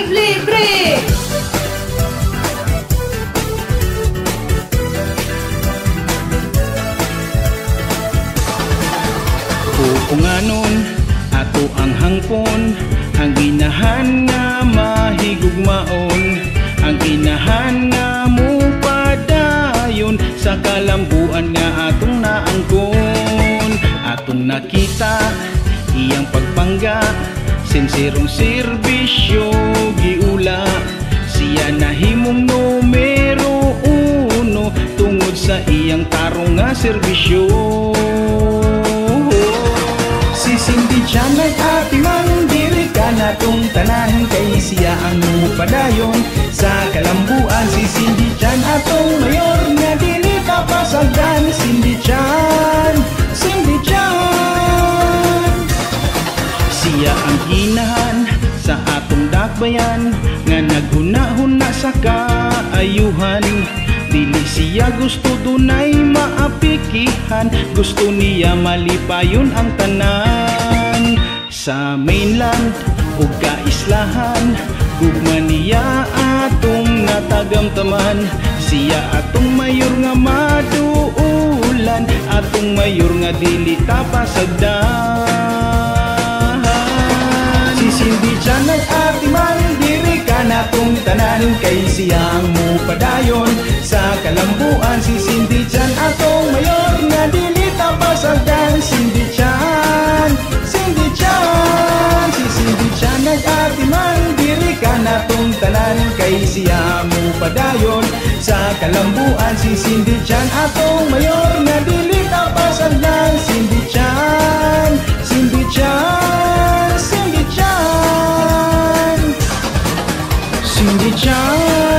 libre! Pupunganon ato ang hangpon, ang ginahan nga mahigugmaon, ang ginahan nga mupadayon sa kalambuan nga atong naangkon. Atong nakita iyang pagpangga, sinserong serbisyo giula, siya nahimong numero uno tungod sa iyang tarong nga serbisyo. Sisindidyan ay ating mandiri ka natong tanan, kay siya ang mupadayon sa kalambuan. Sisindidyan atong mayor nga dili kapasagdan. Sindidyan, sindidyan, siya ang ginahan sa atong dakbayan, nga naghuna-huna sa kaayuhan. Dili siya gusto dunay maapikihan, gusto niya malipayon ang tanan. Sa mainland ug kaislahan, gugma niya atong natagamtaman. Siya atong mayor nga maduulan, atong mayor nga dili tapasagdan. Sisindidyan ay ating mandiri ka natong tanan, kay siya ang mupadayon sa kalambuan. Sisindidyan atong mayor nga dili tapasagdan. Sindidyan, sindidyan, sisindidyan ay ating mandiri ka natong tanan, kay siya mupadayon sa kalambuan. Sisindidyan atong mayor nga dili tapasagdan. Sindidyan, sindidyan, sindidyan, sindidyan.